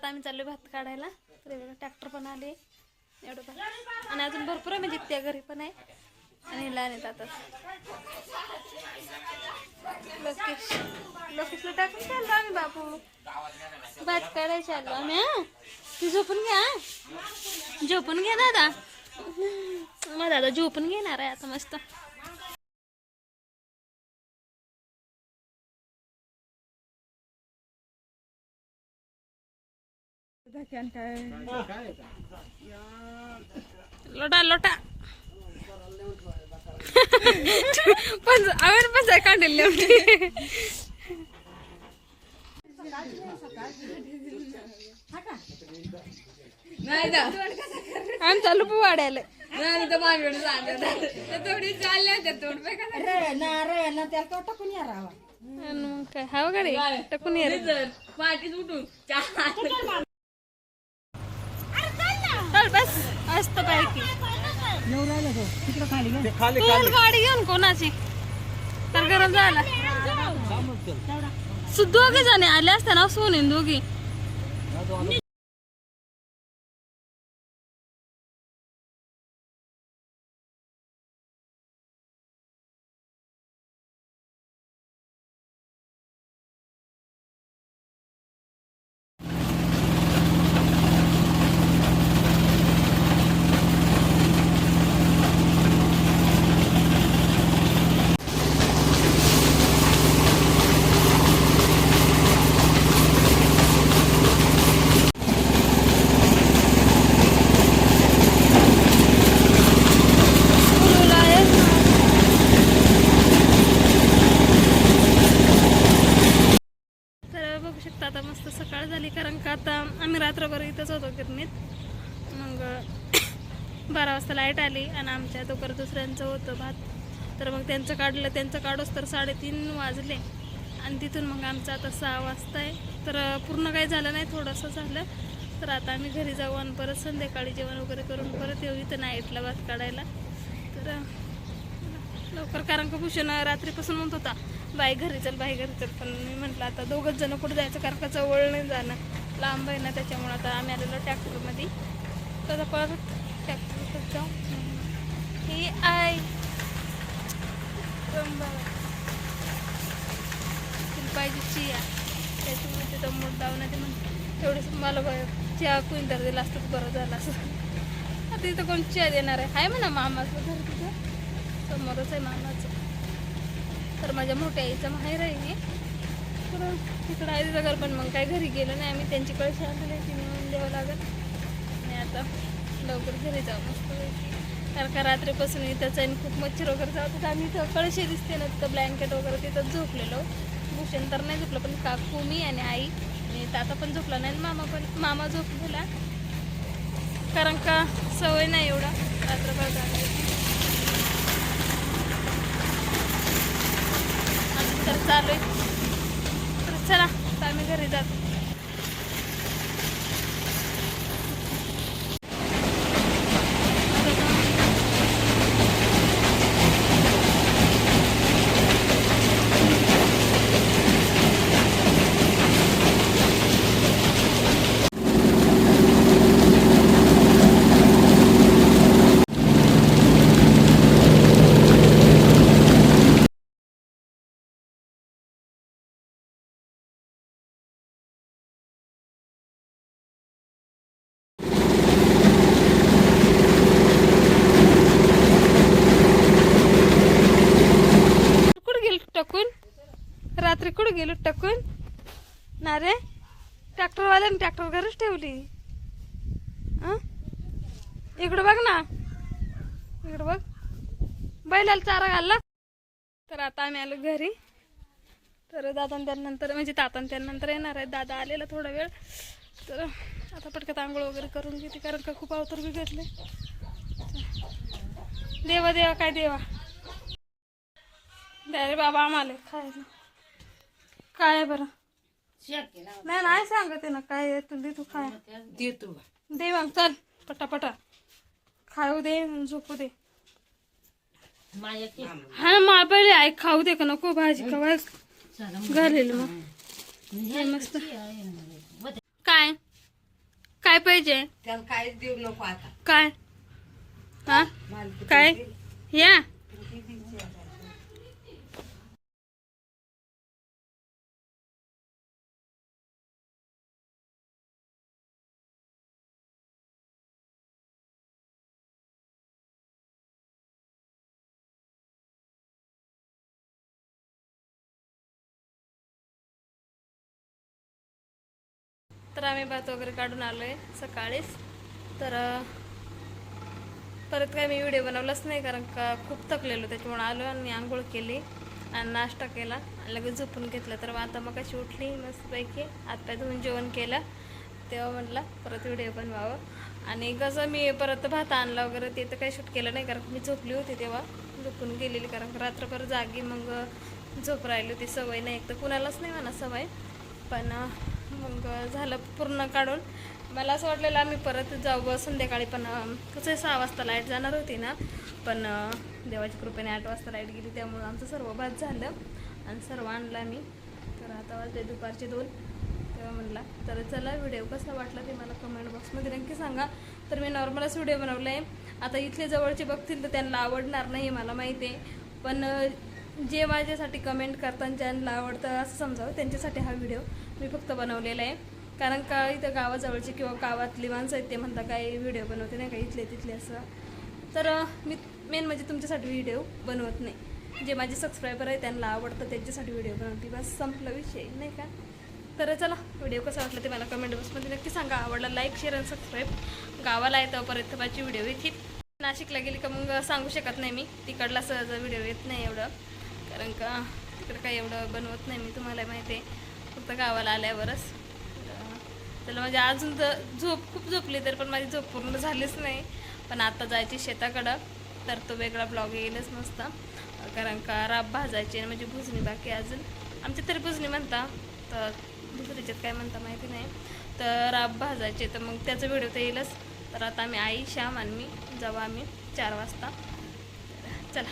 आता आम्ही चाललोय भात काढायला. तर बघा ट्रॅक्टर पण आले एवढं भात आणि अजून भरपूर आहे म्हणजे त्या घरी पण आहे आणि लहान आहेत आता. लोकेशला टाकून चाललो आम्ही बापू भात काढायला चाललो आम्ही. हा ती झोपून घ्या, झोपून घ्या दादा. मग दादा झोपून घेणार आहे आता मस्त. लोटा लोटा पण आवर पण जाय काढले लेवटी. नाही ना आम चालू पू वाढायला नाही तर मागवड सांगत थोडी चालल्या त्या तोड पे का रे ना त्याला टाकून या रावा मग काय हाव गाडी टाकून या रे पाठीच उठून चल बस मस्त पैकी तू गाडी घेऊन कोणाची तर गरम झाला. दोघे जणी आले असताना सोनीन दोघी. आता मस्त सकाळ झाली कारण का आता आम्ही रात्रभर इथंच होतो गिरणीत. मग 12 वाजता लाईट आली आणि आमच्या दोघं दुसऱ्यांचं होतं भात. तर मग त्यांचं काढलं, त्यांचं काढूस तर 3:30 वाजले आणि तिथून मग आमचं आता 6 वाजता आहे. तर पूर्ण काही झालं नाही, थोडंसं झालं. तर आता आम्ही घरी जाऊ आणि परत संध्याकाळी जेवण वगैरे करून परत येऊ इथं नाईटला भात काढायला. तर लवकर कारण का भूषण रात्रीपासून म्हणत होता बाई घरी चल बाई घरी चल, पण मी म्हटलं आता दोघंच जण कुठं जायचं कारण का जवळ नाही जाणं, लांब आहे ना, त्याच्यामुळे आता आम्ही आलेलो ट्रॅक्टरमध्ये. तर परत ट्रॅक्टरवर जाऊ. ही आई तिला पाहिजे चिया, त्याच्यामुळे तिथं मूड डाऊन आहे. ते म्हणते तेवढंच मला चिया कुंतर दिला असतं बरं झालं असं. आता इथं कोण चिया देणार आहे म्हणा, मामाचं घर तिथं समोरच आहे मामाचं. तर माझ्या मोठ्या आईचं माहेर आहे हे. तर तिकडं आहे तिचं घर, पण मग काय घरी गेलं नाही आम्ही. त्यांची कळशी आणलेली ती नेऊन द्यावं लागेल आणि आता लवकर घरी जाऊ मस्त. कारण का रात्रीपासून इथंच आहे खूप मच्छर वगैरे जातात. आम्ही इथं कळशी दिसते ना, तिथं ब्लँकेट वगैरे तिथंच झोपलेलो. भूषण तर नाही झोपलं, पण काकू मी आणि आई आणि ताता पण झोपला नाही. मामा झोपलेला कारण का सवय नाही एवढा रात्रभर जाण्याची. तर चालू आहे. तर चला आता आम्ही घरी जातो. रात्री कुठं गेलो टाकून ना रे? ट्रॅक्टरवाल्याने ट्रॅक्टर घरच ठेवली. इकडं बघ ना, इकडं बघ, बैलाला चारा घालला. तर आता आम्ही आलो घरी. तर दादा त्यानंतर म्हणजे ताता त्यानंतर येणार आहे. दादा आलेला थोडा वेळ. तर आता पटकन आंघोळ वगैरे करून घेते कारण का खूप अवतर बिघडले. देवा देवा काय देवा द्या रे बाबा आम्हाला खायला. काय आहे बरं? नाही नाही सांगत आहे ना काय आहे. तू दे, तू खाय दे मग. चल पटापटा खाऊ दे, झोपू दे. हा मा पहिले आई खाऊ दे का नको भाजी खवाय घालेल मग मस्त. काय काय पाहिजे? त्याला काहीच देऊ नको आता. काय हा मला काय या तर आम्ही भात वगैरे काढून आलोय सकाळीच. तर परत काय मी व्हिडिओ बनवलाच नाही कारण का खूप थकलेलो, त्याच्यामुळे आलो आणि आंघोळ केली आणि नाश्ता केला आणि लगेच झोपून घेतलं. तर आता मग कशी उठली मस्तपैकी हातपाय धुवून जेवण केलं, तेव्हा म्हटलं परत व्हिडिओ बनवावं. आणि कसं मी परत भात आणला वगैरे ते तर काही शूट केलं नाही कारण मी झोपली होती तेव्हा, झोपून गेलेली कारण रात्रभर जागी मग झोप राहिली होती. सवय नाही, एक तर कुणालाच नाही म्हणा सवय, पण मग झालं पूर्ण काढून. मला असं वाटलेलं आम्ही परत जाऊ संध्याकाळी, पण कसं 6 वाजता लाईट जाणार होती ना, पण देवाच्या कृपेने 8 वाजता लाईट गेली, त्यामुळं आमचं सर्व भात झालं आणि सर्व आणलं मी. तर आता वाजले दुपारचे 2, तेव्हा म्हणला तर चला व्हिडिओ कसा वाटला ते मला कमेंट बॉक्समध्ये नक्की सांगा. तर मी नॉर्मलच व्हिडिओ बनवला आहे. आता इथले जवळचे बघतील तर त्यांना आवडणार नाही मला माहिती आहे, पण जे माझ्यासाठी कमेंट करतात ज्यांना आवडतं असं समजावं त्यांच्यासाठी हा व्हिडिओ मी फक्त बनवलेला आहे. कारण का इथं गावाजवळची किंवा गावातली माणसं आहेत ते म्हणतात काय व्हिडिओ बनवते नाही का इथले तिथले असं. तर मी मेन म्हणजे तुमच्यासाठी व्हिडिओ बनवत नाही, जे माझे सबस्क्रायबर आहे त्यांना आवडतं त्यांच्यासाठी व्हिडिओ बनवते, बस संपला विषय नाही का. तर चला व्हिडिओ कसा वाटला ते मला कमेंट बॉक्समध्ये नक्की सांगा. आवडला लाईक शेअर आणि सबस्क्राईब. गावाला येतं परत माझी व्हिडिओ येतील. नाशिकला गेली का मग सांगू शकत नाही मी, तिकडला सहज व्हिडिओ येत नाही एवढं, कारण का तिकडं काही एवढं बनवत नाही मी, तुम्हाला माहिती आहे, फक्त गावाला आल्यावरच. त्याला म्हणजे अजून तर खूप झोपली तर पण माझी झोप पूर्ण झालीच नाही. पण आता जायची शेताकडं, तर तो वेगळा ब्लॉग येईलच मस्त, कारण का राब भाजायची म्हणजे भुजणी बाकी अजून आमच्या तरी भुजणी म्हणता, तर दुसरीच्यात काय म्हणता माहिती नाही. तर राब भाजायचे तर मग त्याचा व्हिडिओ तर येईलच. तर आता आम्ही आई श्याम आणि मी जाऊ आम्ही 4 वाजता. चला.